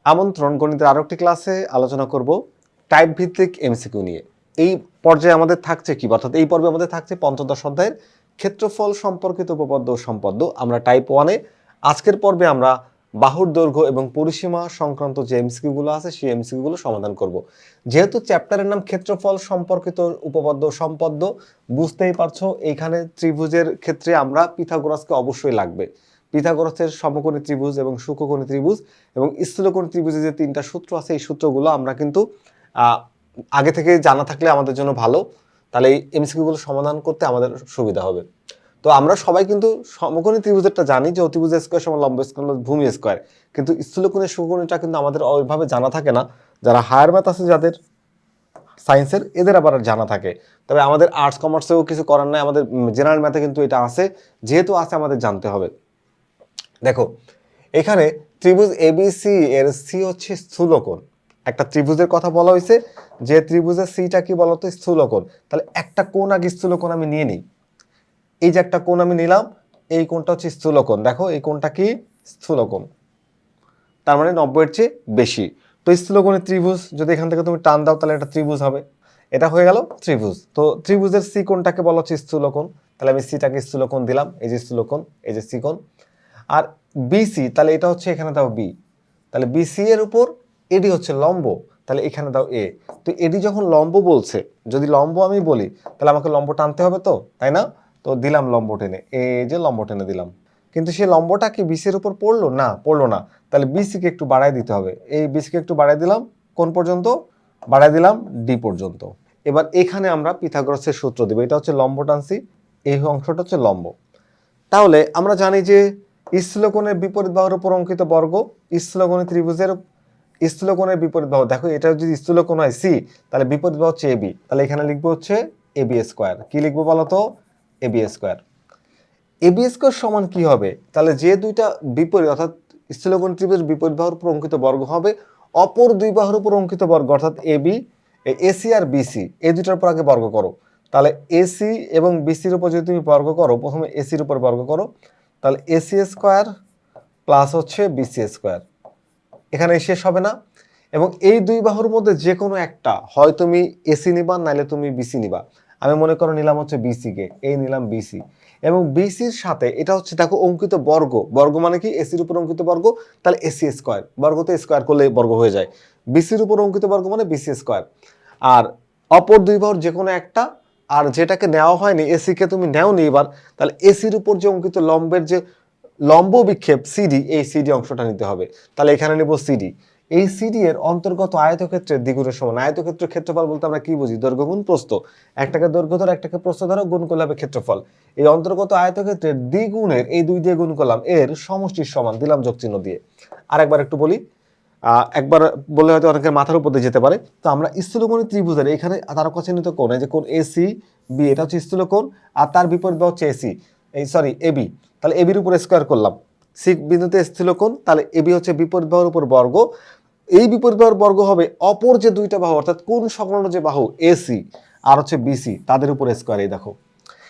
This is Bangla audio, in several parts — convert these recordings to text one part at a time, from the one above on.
আমন্ত্রণ গণিতের আরো একটি ক্লাসে আলোচনা করব টাইপ ভিত্তিক এমসিকিউ নিয়ে। এই পর্যায়ে আমাদের থাকছে কি, অর্থাৎ এই পর্বে আমাদের থাকছে পঞ্চদশ অধ্যায়ের ক্ষেত্রফল সম্পর্কিত উপপাদ্য ও সম্পাদ্য। আমরা টাইপ 1-এ আজকের পর্বে আমরা বাহুর দৈর্ঘ্য এবং পরিসীমা সংক্রান্ত যে এমসিকিউগুলো আছে সেই এমসিকিউগুলো সমাধান করব। যেহেতু চ্যাপ্টারের নাম ক্ষেত্রফল সম্পর্কিত উপপাদ্য ও সম্পাদ্য, বুঝতেই পারছো এইখানে ত্রিভুজের ক্ষেত্রে আমরা পিথাগোরাসকে অবশ্যই লাগবে। পিথাগোরাসের সমকোণী ত্রিভুজ এবং সূক্ষ্মকোণী ত্রিভুজ এবং স্থূলকোণী ত্রিভুজের যে তিনটা সূত্র আছে এই সূত্রগুলো আমরা কিন্তু আগে থেকে জানা থাকলে আমাদের জন্য ভালো, তাহলে এই এমসিকিউগুলো সমাধান করতে আমাদের সুবিধা হবে। তো আমরা সবাই কিন্তু সমকোণী ত্রিভুজেরটা জানি যে অতিভুজ স্কয়ার সমান লম্ব স্কয়ার ভূমি স্কয়ার, কিন্তু স্থূলকোণী সূক্ষ্মকোণীটা কিন্তু আমাদের ওইভাবে জানা থাকে না। যারা হায়ার ম্যাথ আছে, যাদের সায়েন্সের, এদের আবার জানা থাকে। তবে আমাদের আর্টস কমার্সেও কিছু করার নাই, আমাদের জেনারেল ম্যাথে কিন্তু এটা আছে, যেহেতু আছে আমাদের জানতে হবে। দেখো এখানে ত্রিভুজ এবিসি এর সি হচ্ছে স্থূলকোণ। একটা ত্রিভুজের কথা বলা হয়েছে, যে ত্রিভুজের সিটা কি বলতো, স্থূলকোণ। তাহলে একটা কোণ আগে স্থূলকোণ আমি নিয়ে নিই। এই যে একটা কোণ আমি নিলাম, এই কোণটা হচ্ছে স্থূলকোণ। দেখো এই কোণটা কি স্থূলকোণ, তার মানে 90-এর চেয়ে বেশি। তো স্থূলকোণের ত্রিভুজ যদি এখান থেকে তুমি টান দাও তাহলে এটা ত্রিভুজ হবে। এটা হয়ে গেল ত্রিভুজ। তো ত্রিভুজের সি কোণটাকে বলা হচ্ছে স্থূলকোণ, তাহলে আমি সিটাকে স্থূলকোণ দিলাম, এই যে স্থূলকোণ, এই যে সি কোণ। আর বিসি, তাহলে এটা হচ্ছে এখানে দাও বি, তাহলে বিসি এর উপর এডি হচ্ছে লম্ব, তাহলে এখানে দাও এ। তো এডি যখন লম্ব বলছে, যদি লম্ব আমি বলি তাহলে আমাকে লম্ব টানতে হবে তো, তাই না? তো দিলাম লম্ব টেনে, এই যে লম্ব টেনে দিলাম, কিন্তু সেই লম্বটা কি বিসি এর উপর পড়লো না? পড়লো না। তাহলে বিসিকে একটু বাড়ায় দিতে হবে, এই বিসিকে একটু বাড়ায় দিলাম, কোন পর্যন্ত? বাড়ায় দিলাম ডি পর্যন্ত। এবার এখানে আমরা পিথাগোরাসের সূত্র দেব, এটা হচ্ছে লম্ব টানছি, এই অংশটা হচ্ছে লম্ব। তাহলে আমরা জানি যে স্থূলকোণের বিপরীত বাহুর উপর অঙ্কিত বর্গ, স্থূলকোণী ত্রিভুজের স্থূলকোণের বিপরীত বাহু, দেখো এটা যদি স্থূলকোণ হয় সি, তাহলে বিপরীত বাহু হচ্ছে এবি, তাহলে এখানে লিখবো হচ্ছে এবি স্কয়ার। কি লিখবো বলো তো? AB square. এবি স্কয়ার সমান কি হবে? তাহলে যে দুইটা বিপরীত, অর্থাৎ স্থূলকোণ ত্রিভুজের বিপরীত বাহুর উপর অঙ্কিত বর্গ হবে অপর দুই বাহুর উপর অঙ্কিত বর্গ, অর্থাৎ এবি, এসি আর বিসি, এই দুইটার উপর আগে বর্গ করো। তাহলে এসি এবং বিসির উপর যদি তুমি বর্গ করো, প্রথমে এসির উপর বর্গ করো, তাহলে এসি স্কয়ার প্লাস হচ্ছে বিসি স্কয়ার। এখানে শেষ হবে না? এবং এই দুই বাহুর মধ্যে যে কোনো একটা, হয় তুমি এসি নিবা নাইলে তুমি বিসি নিবা। আমি মনে করো নিলাম হচ্ছে বিসি কে, এই নিলাম বিসি, এবং বিসির সাথে এটা হচ্ছে দেখো অঙ্কিত বর্গ, বর্গ মানে কি এসির উপর অঙ্কিত বর্গ, তাহলে এসি স্কয়ার, বর্গ তো স্কয়ার করলে বর্গ হয়ে যায়, বিসির উপর অঙ্কিত বর্গ মানে বিসি স্কয়ার। আর অপর দুই বাহুর যে কোনো একটা, আর যেটাকে নেওয়া হয়নি এসি কে তুমি নেও নি এবার, তাহলে এসির উপর যে অঙ্কিত লম্বের যে লম্ব বিক্ষেপ সিডি, এই সিডি অংশটা নিতে হবে। তাহলে এখানে নেব সিডি। এই সিডি এর অন্তর্গত আয়তক্ষেত্রের দ্বিগুণের সমান। আয়তক্ষেত্রের ক্ষেত্রফল বলতে আমরা কি বুঝি? দৈর্ঘ্য গুণ প্রস্থ। একটাকে দৈর্ঘ্য ধরো, একটাকে প্রস্থ ধরো, গুণ করলে হবে ক্ষেত্রফল। এই অন্তর্গত আয়তক্ষেত্রের দ্বিগুণের এই দুই দিয়ে গুণ করলাম, এর সমষ্টির সমান দিলাম যোগ চিহ্ন দিয়ে। আরেকবার একটু বলি, একবার বললে হয়তো অনেকের মাথার উপর দিয়ে যেতে পারে। তো আমরা স্থূলকোণী ত্রিভুজের এখানে তারকা চিহ্নিত কোণ, এই যে কোণ এসি বি, এটা হচ্ছে স্থূলকোণ, আর তার বিপরীত হচ্ছে এসি, এই সরি এবি, তাহলে এবির উপর স্কয়ার করলাম, সি বিন্দুতে স্থূলকোণ, তাহলে এবি হচ্ছে বিপরীত বাহুর উপর বর্গ। এই বিপরীত বাহুর বর্গ হবে অপর যে দুইটা বাহু, অর্থাৎ কোণ সংলগ্ন যে বাহু এসি আর হচ্ছে বিসি, তাদের উপর স্কয়ার, এই দেখো।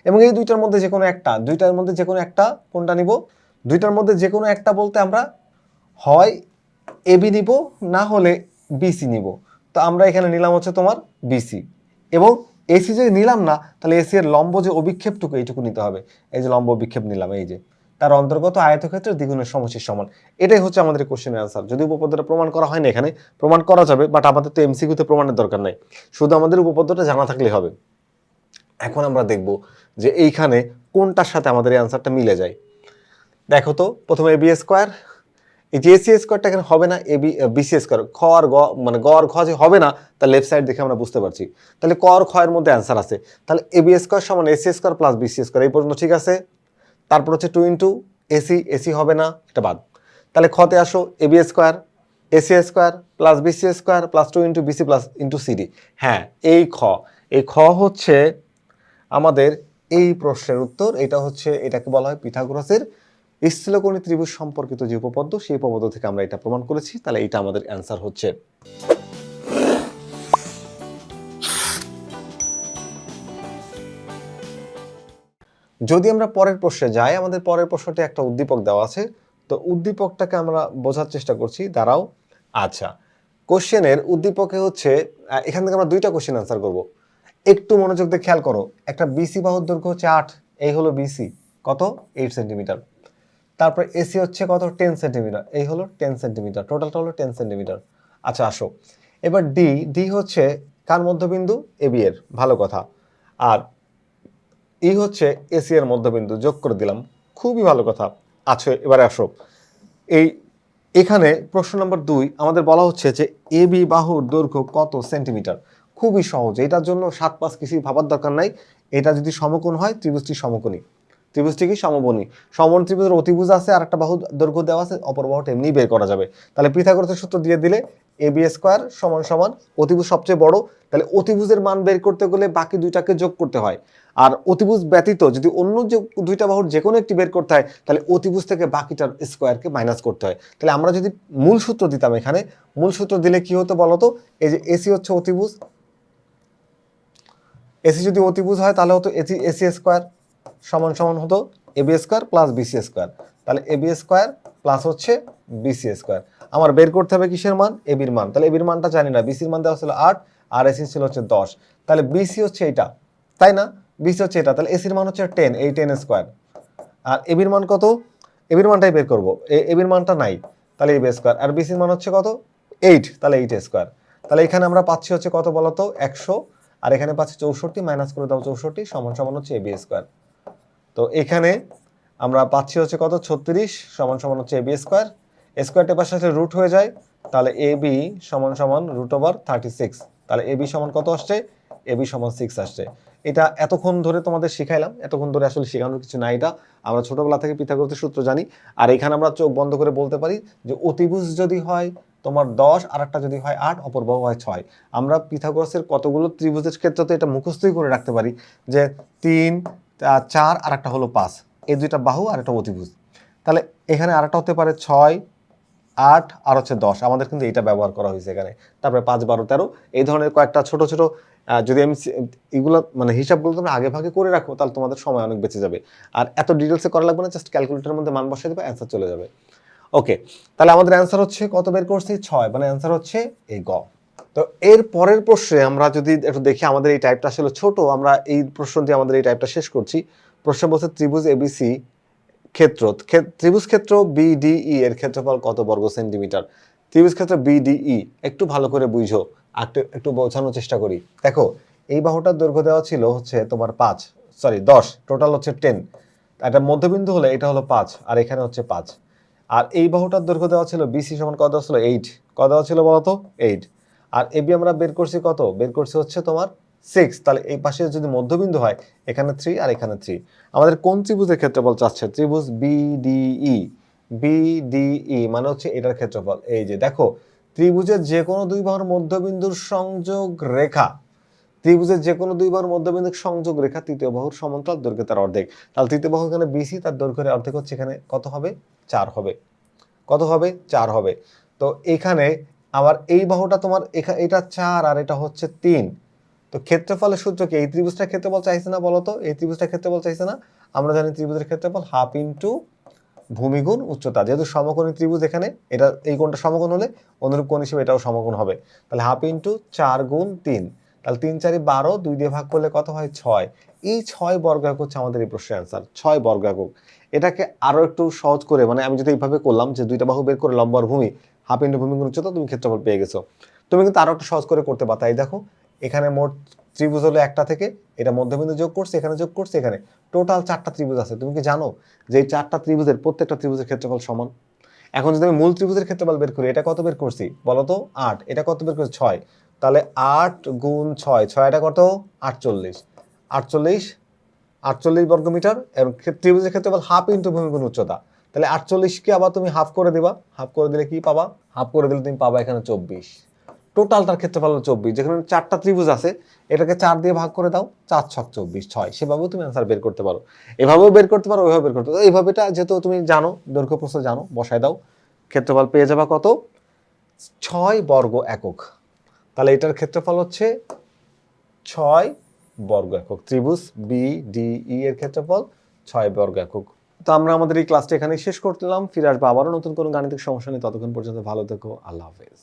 এবং এই দুইটার মধ্যে যে কোনো একটা, দুইটার মধ্যে যে কোনো একটা কোনটা নিব? দুইটার মধ্যে যে কোনো একটা বলতে আমরা হয় এবি নিব, না হলে বিসি নিব। তো আমরা এখানে নিলাম হচ্ছে তোমার বিসি, এবং এসি যদি নিলাম না, তাহলে এসি এর লম্ব যে অভিক্ষেপটুকু এইটুকু নিতে হবে। এই যে লম্ব অভিক্ষেপ নিলাম, এই যে তার অন্তর্গত আয়তক্ষেত্রের দ্বিগুণের সমষ্টির সমান। এটাই হচ্ছে আমাদের কোশ্চেনের অ্যান্সার। যদি উপপাদ্যটা প্রমাণ করা হয় না, এখানে প্রমাণ করা যাবে, বাট আমাদের তো এমসিকিউতে প্রমাণের দরকার নাই, শুধু আমাদের উপপাদ্যটা জানা থাকলেই হবে। এখন আমরা দেখব যে এইখানে কোনটার সাথে আমাদের এই অ্যান্সারটা মিলে যায়। দেখো তো, প্রথমে এবি স্কয়ার, এই যে এসি স্কয়ারটা এখানে হবে না, এবি বিসি স্কয়ার, খ আর গ মানে গ আর খ যে হবে না, তার লেফট সাইড দেখে আমরা বুঝতে পারছি। তাহলে ক আর খ এর মধ্যে অ্যান্সার আছে, তাহলে এবি স্কয়ার সমান AC square plus BC square, এই পর্যন্ত ঠিক আছে। তারপর হচ্ছে 2 ইন্টু এসি, এসি হবে না, এটা বাদ। তাহলে খতে আসো, AB square AC square plus BC square plus 2 into BC plus into CD. হ্যাঁ, এই খ, এই খ হচ্ছে আমাদের এই প্রশ্নের উত্তর। এটা হচ্ছে, এটাকে বলা হয় পিথাগোরাসের স্থূলকোণী ত্রিভুজ সম্পর্কিত যে উপপাদ্য, সেই উপপাদ্য থেকে আমরা এটা প্রমাণ করেছি। তাহলে এটা আমাদের অ্যান্সার হচ্ছে। যদি আমরা পরের প্রশ্নে যাই, আমাদের পরের প্রশ্নটি একটা উদ্দীপক দেওয়া আছে। তো উদ্দীপকটাকে আমরা বোঝার চেষ্টা করছি, দাঁড়াও। আচ্ছা, কোশ্চেনের উদ্দীপকে হচ্ছে এখান থেকে আমরা দুইটা কোশ্চেন আনসার করব। একটু মনোযোগ দিয়ে খেয়াল করো, একটা বিসি বাহুর দৈর্ঘ্য হচ্ছে 8, এই হলো বিসি কত 8 সেন্টিমিটার। তারপর এসি হচ্ছে কত 10 সেন্টিমিটার, এই হলো 10 সেন্টিমিটার, টোটালটা হলো 10 সেন্টিমিটার। আচ্ছা আসো, এবার ডি, ডি হচ্ছে কার মধ্যবিন্দু, এবি এর, ভালো কথা। আর ই হচ্ছে এসি এর মধ্যবিন্দু, যোগ করে দিলাম, খুবই ভালো কথা। আচ্ছা এবারে আসো, এই এখানে প্রশ্ন নম্বর 2 আমাদের বলা হচ্ছে যে এ বি বাহুর দৈর্ঘ্য কত সেন্টিমিটার। খুবই সহজ, এটার জন্য 7-5 কিছুই ভাবার দরকার নাই। এটা যদি সমকোণ হয় ত্রিভুজটি সমকোণী, ত্রিভুজটি কি সমকোণী, সমকোণ ত্রিভুজের অতিভুজ আছে আর একটা বাহু দৈর্ঘ্য দেওয়া আছে, অপর বাহুটা এমনি বের করা যাবে। তাহলে পিথাগোরাসের সূত্র দিয়ে দিলে এ বি স্কোয়ার সমান সমান অতিভুজ সবচেয়ে বড়, তাহলে অতিভুজের মান বের করতে গেলে বাকি দুইটাকে যোগ করতে হয়। আর অতিভুজ ব্যতীত যদি অন্য যে দুইটা বাহুর যে কোনো একটি বের করতে হয় তাহলে অতিভুজ থেকে বাকিটার স্কোয়ারকে মাইনাস করতে হয়। তাহলে আমরা যদি মূল সূত্র দিতাম, এখানে মূল সূত্র দিলে কি হতো বলতো, এই যে এসি হচ্ছে অতিভুজ, এসি যদি অতিভুজ হয় তাহলে হতো এসি এসি স্কোয়ার সমান সমান হতো AB square plus BC square. তাহলে এবি স্কোয়ার প্লাস হচ্ছে বিসি স্কোয়ার। আমার বের করতে হবে কিসের মান, এবির মান। তাহলে এবির মানটা জানি না, বিসির মান দেওয়া ছিল 8 আর এসি ছিল হচ্ছে 10। তাহলে বিসি হচ্ছে এটা, তাই না, বিসি হচ্ছে এটা, তাহলে এসির মান হচ্ছে 10, এই 10 স্কোয়ার। আর এবির মান কত, এবির মানটাই বের করবো, এবির মানটা নাই, তাহলে এবি স্কোয়ার। আর বিসির মান হচ্ছে কত 8, তাহলে 8 স্কোয়ার। তাহলে এখানে আমরা পাচ্ছি হচ্ছে কত বলতো 100, আর এখানে পাচ্ছি 64, মাইনাস করে দাও 64 সমান সমান হচ্ছে এবি স্কোয়ার। তো এখানে আমরা পাচ্ছি হচ্ছে কত 36 সমান সমান হচ্ছে এবি স্কোয়ার, স্কোয়ারটা পাশে আসলে রুট হয়ে যায়, তাহলে এবি সমান সমান √36। তাহলে এবি সমান কত আসছে, এবি সমান 6 আসছে। এটা এতক্ষণ ধরে তোমাদের শিখাইলাম, এতক্ষণ ধরে আসলে শেখানোর কিছু নাই, এটা আমরা ছোটবেলা থেকে পিথাগোরাসের সূত্র জানি। আর এখানে আমরা চোখ বন্ধ করে বলতে পারি যে অতিভুজ যদি হয় তোমার 10 আর একটা যদি হয় 8, অপর বাহু হয় 6। আমরা পিথাগোরাসের কতগুলো ত্রিভুজের ক্ষেত্রে তো এটা মুখস্থই করে রাখতে পারি যে 3, 4 আর একটা হলো 5, এই দুইটা বাহু আর একটা অতিভুজ। তাহলে এখানে আর একটা হতে পারে 6, 8 আর হচ্ছে 10, আমাদের কিন্তু এটা ব্যবহার করা হয়েছে এখানে। তারপরে 5, 12, 13 এই ধরনের কয়েকটা ছোট ছোট যদি আমি এগুলো মানে হিসাবগুলো তুমি আগে ভাগে করে রাখো তাহলে তোমাদের সময় অনেক বেঁচে যাবে। আর এত ডিটেলসে করা লাগবে না, জাস্ট ক্যালকুলেটরের মধ্যে মান বসিয়ে দেবে, অ্যান্সার চলে যাবে। ওকে, তাহলে আমাদের অ্যান্সার হচ্ছে কত বের করছি 6, মানে অ্যান্সার হচ্ছে এই গ। তো এর পরের প্রশ্নে আমরা যদি একটু দেখি, আমাদের এই টাইপটা আসলে ছোট, আমরা এই প্রশ্ন দিয়ে আমাদের এই টাইপটা শেষ করছি। প্রশ্ন বলছে ত্রিভুজ এবিসি ক্ষেত্র, ত্রিভুজ ক্ষেত্র বিডিই এর ক্ষেত্রফল কত বর্গ সেন্টিমিটার। ত্রিভুজ ক্ষেত্র বিডিই একটু ভালো করে বুঝো, একটু একটু বোঝানোর চেষ্টা করি। দেখো এই বাহুটার দৈর্ঘ্য দেওয়া ছিল হচ্ছে তোমার 10, টোটাল হচ্ছে 10। একটা মধ্যবিন্দু হলে এটা হলো 5 আর এখানে হচ্ছে 5। আর এই বাহুটার দৈর্ঘ্য দেওয়া ছিল বিসি সমান কত দেওয়া ছিল 8, কত দেওয়া ছিল বলতো 8। আর এবি আমরা বের করছি কত, বের করছি হচ্ছে তোমার 6। তাহলে এই পাশে যদি মধ্যবিন্দু হয় এখানে 3 আর এখানে 3। আমাদের কোন ত্রিভুজের ক্ষেত্রফল চাচ্ছে, ত্রিভুজ বিডিই, বিডিই মানে হচ্ছে এটার ক্ষেত্রফল। এই যে দেখো ত্রিভুজের যে কোনো দুই বাহুর মধ্যবিন্দুর সংযোগ রেখা, ত্রিভুজের যে কোনো দুই বাহুর মধ্যবিন্দুর সংযোগ রেখা তৃতীয় বাহুর সমান্তরাল, দৈর্ঘ্য তার অর্ধেক। তাহলে তৃতীয় বাহু এখানে বিসি, তার দৈর্ঘ্যের অর্ধেক হচ্ছে এখানে কত হবে 4 হবে, কত হবে 4 হবে। তো এখানে আবার এই বাহুটা তোমার এটা 4 আর এটা হচ্ছে 3। তো ক্ষেত্রফলের সূত্র কি, এই ত্রিভুজটার ক্ষেত্রফল চাইছে না বলতো, এই ত্রিভুজটার ক্ষেত্রফল চাইছে না। আমরা জানি ত্রিভুজের ক্ষেত্রফল হাফ ইন্টু ভূমি গুণ উচ্চতা, যেহেতু সমকোণী ত্রিভুজ এখানে এটা এই কোণটা সমকোণ হলে অনুরূপ কোণ হিসেবে এটাও সমকোণ হবে। তাহলে হাফ ইন্টু 4 গুণ 3, তাহলে 3 4 12, 2 দিয়ে ভাগ করলে কত হয় 6। এই 6 বর্গ একক হচ্ছে আমাদের এই প্রশ্নের অ্যান্সার, 6 বর্গ একক। এটাকে আরো একটু সহজ করে, মানে আমি যদি এইভাবে করলাম যে দুইটা বাহু বের করে লম্ব আর ভূমি, হাফ ইন্টু ভূমি গুণ উচ্চতা, তুমি ক্ষেত্রফল পেয়ে গেছো। তুমি কিন্তু আরো একটু সহজ করে করতে পারতা। এই দেখো এখানে মোট ত্রিভুজ হলো একটা থেকে, এটা মধ্যবিন্দু যোগ করছে, এখানে যোগ করছে, এখানে টোটাল 4টা ত্রিভুজ আছে। তুমি কি জানো যে এই 4টা ত্রিভুজের প্রত্যেকটা ত্রিভুজের ক্ষেত্রফল সমান। এখন যদি আমি মূল ত্রিভুজের ক্ষেত্রফল বের করি, এটা কত বের করছি বলতো 8, এটা কত বের করছি 6। তাহলে 8 গুণ 6, 6 এটা কত 48, 48, 48 বর্গমিটার। এবং ত্রিভুজের ক্ষেত্রফল হাফ ইন্টু ভূমি গুণ উচ্চতা। তাহলে 48কে আবার তুমি হাফ করে দিবা, হাফ করে দিলে কি পাবা, হাফ করে দিলে তুমি পাবা এখানে 24। টোটালটার ক্ষেত্রফল হলো 24, যেখানে 4টা ত্রিভুজ আছে এটাকে 4 দিয়ে ভাগ করে দাও, 4 ছক 24, 6। সেভাবেও তুমি অ্যান্সার বের করতে পারো, এভাবেও বের করতে পারো, ওইভাবে বের করতে পারো। এইভাবেটা যেহেতু তুমি জানো দৈর্ঘ্য প্রস্থ জানো, বসায় দাও, ক্ষেত্রফল পেয়ে যাবা কত 6 বর্গ একক। তাহলে এটার ক্ষেত্রফল হচ্ছে 6 বর্গ একক। ত্রিভুজ বিডিই এর ক্ষেত্রফল 6 বর্গ একক। তো আমরা আমাদের এই ক্লাসটা এখানেই শেষ করলাম। ফিরে আসবো আবারও নতুন কোনো গাণিতিক সমস্যা নিয়ে। ততক্ষণ পর্যন্ত ভালো থেকো। আল্লাহ হাফেজ।